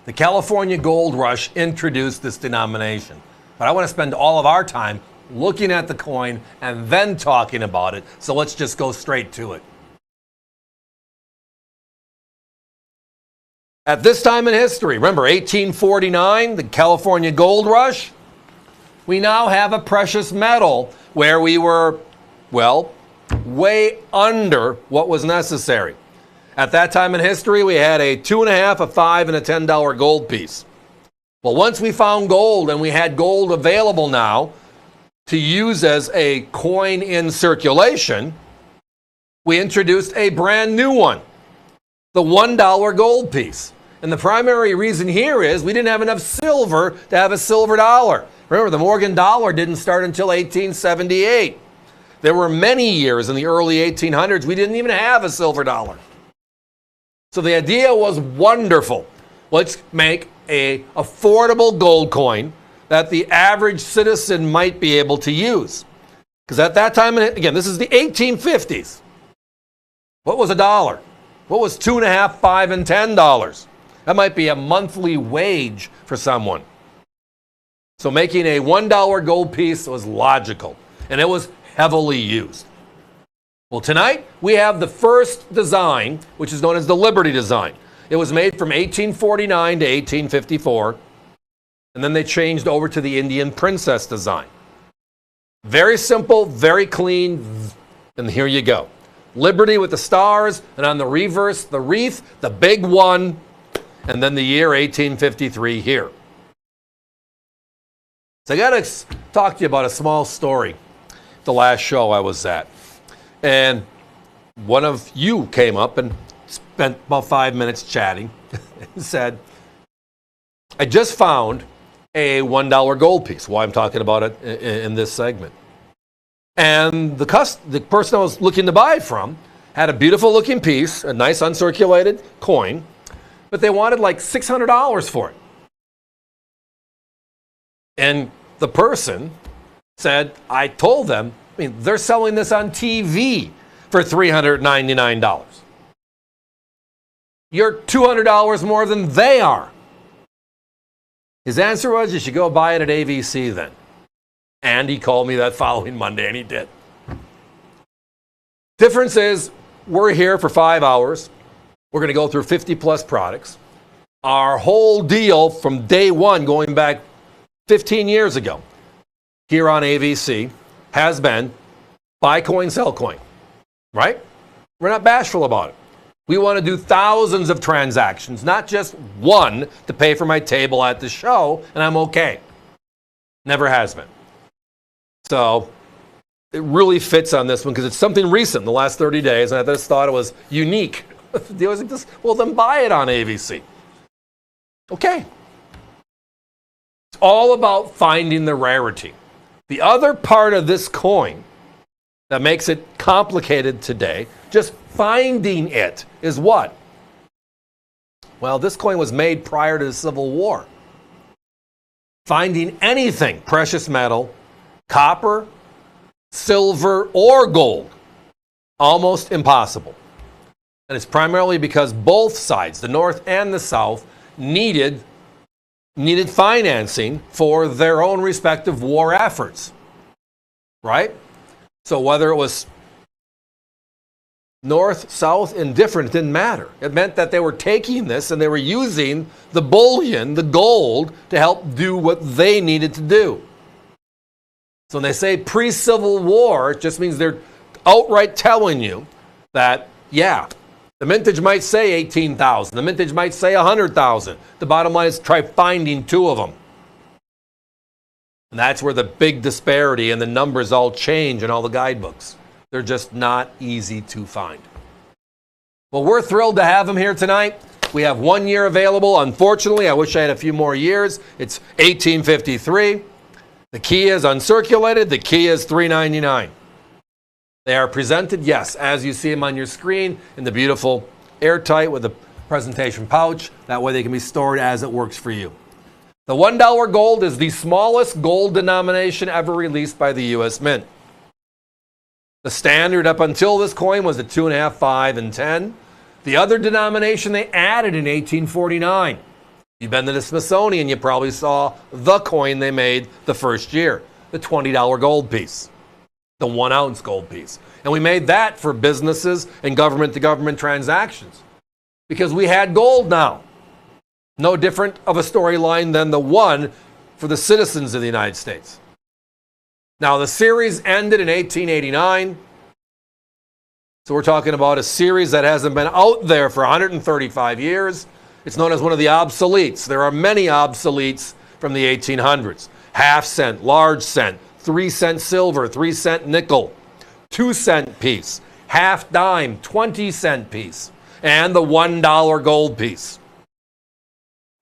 The California Gold Rush introduced this denomination. But I want to spend all of our time looking at the coin and then talking about it. So let's just go straight to it. At this time in history, remember 1849, the California Gold Rush? We now have a precious metal where we were, well, way under what was necessary. At that time in history, we had a $2.50, a $5, and a $10 gold piece. Well, once we found gold and we had gold available now to use as a coin in circulation, we introduced a brand new one, the $1 gold piece. And the primary reason here is we didn't have enough silver to have a silver dollar. Remember, the Morgan dollar didn't start until 1878. There were many years in the early 1800s we didn't even have a silver dollar. So the idea was wonderful. Let's make an affordable gold coin that the average citizen might be able to use. Because at that time, again, this is the 1850s. What was a dollar? What was $2.50, $5, and $10? That might be a monthly wage for someone. So making a $1 gold piece was logical, and it was heavily used. Well, tonight we have the first design, which is known as the Liberty design. It was made from 1849 to 1854, and then they changed over to the Indian Princess design. Very simple, very clean, and here you go. Liberty with the stars, and on the reverse, the wreath, the big one, and then the year 1853 here. So I got to talk to you about a small story. The last show I was at. And one of you came up and spent about 5 minutes chatting and said, I just found a $1 gold piece. Why I'm talking about it in this segment. And the person I was looking to buy from had a beautiful looking piece, a nice uncirculated coin, but they wanted like $600 for it. And the person said, I told them, they're selling this on TV for $399. You're $200 more than they are. His answer was, you should go buy it at AVC then. And he called me that following Monday, and he did. Difference is, we're here for 5 hours. We're going to go through 50 plus products. Our whole deal from day one, going back 15 years ago, here on AVC, has been buy coin, sell coin, right? We're not bashful about it. We want to do thousands of transactions, not just one to pay for my table at the show, and I'm okay. Never has been. So it really fits on this one because it's something recent in the last 30 days, and I just thought it was unique. Well, then buy it on AVC. Okay. It's all about finding the rarity. The other part of this coin that makes it complicated today, just finding it, is what? Well, this coin was made prior to the Civil War. Finding anything, precious metal, copper, silver, or gold, almost impossible. And it's primarily because both sides, the North and the South, needed financing for their own respective war efforts, right? So whether it was North, South, indifferent, it didn't matter. It meant that they were taking this and they were using the bullion, the gold, to help do what they needed to do. So when they say pre-Civil War, it just means they're outright telling you that, yeah, the mintage might say 18,000. The mintage might say 100,000. The bottom line is try finding two of them. And that's where the big disparity and the numbers all change in all the guidebooks. They're just not easy to find. Well, we're thrilled to have them here tonight. We have 1 year available. Unfortunately, I wish I had a few more years. It's 1853. The key is uncirculated. The key is $399. They are presented, yes, as you see them on your screen, in the beautiful airtight with the presentation pouch. That way they can be stored as it works for you. The $1 gold is the smallest gold denomination ever released by the U.S. Mint. The standard up until this coin was the 2.5, 5, and 10. The other denomination they added in 1849. You've been to the Smithsonian, you probably saw the coin they made the first year, the $20 gold piece, the 1 ounce gold piece. And we made that for businesses and government to government transactions because we had gold now. No different of a storyline than the one for the citizens of the United States. Now, the series ended in 1889. So we're talking about a series that hasn't been out there for 135 years. It's known as one of the obsoletes. There are many obsoletes from the 1800s. Half cent, large cent, 3 cent silver, 3 cent nickel, 2 cent piece, half dime, 20 cent piece, and the $1 gold piece.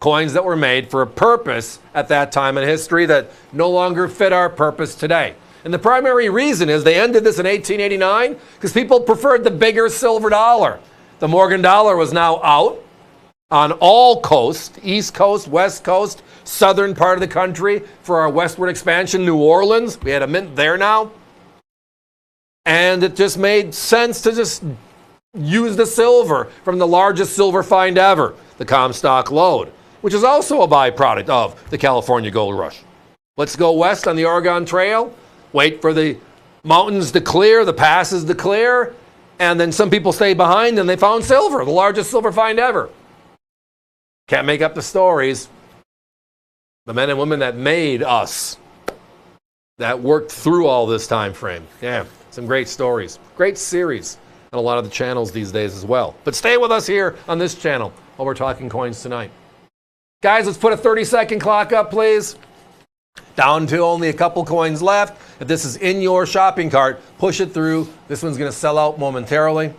Coins that were made for a purpose at that time in history that no longer fit our purpose today. And the primary reason is they ended this in 1889 because people preferred the bigger silver dollar. The Morgan dollar was now out on all coasts, East Coast, West Coast, southern part of the country for our westward expansion, New Orleans. We had a mint there now. And it just made sense to just use the silver from the largest silver find ever, the Comstock lode, which is also a byproduct of the California gold rush. Let's go west on the Oregon Trail, wait for the mountains to clear, the passes to clear, and then some people stay behind and they found silver, the largest silver find ever. Can't make up the stories. The men and women that made us, that worked through all this time frame. Yeah, some great stories. Great series on a lot of the channels these days as well. But stay with us here on this channel while we're talking coins tonight. Guys, let's put a 30-second clock up, please. Down to only a couple coins left. If this is in your shopping cart, push it through. This one's going to sell out momentarily.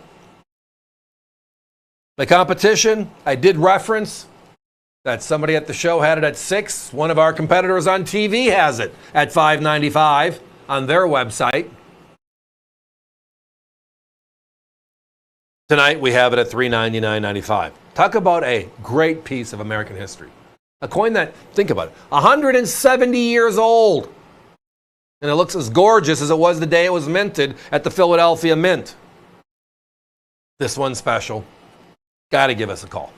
The competition, I did reference that somebody at the show had it at $6. One of our competitors on TV has it at $5.95 on their website. Tonight we have it at $399.95. Talk about a great piece of American history. A coin that, think about it, 170 years old. And it looks as gorgeous as it was the day it was minted at the Philadelphia Mint. This one's special. Got to give us a call.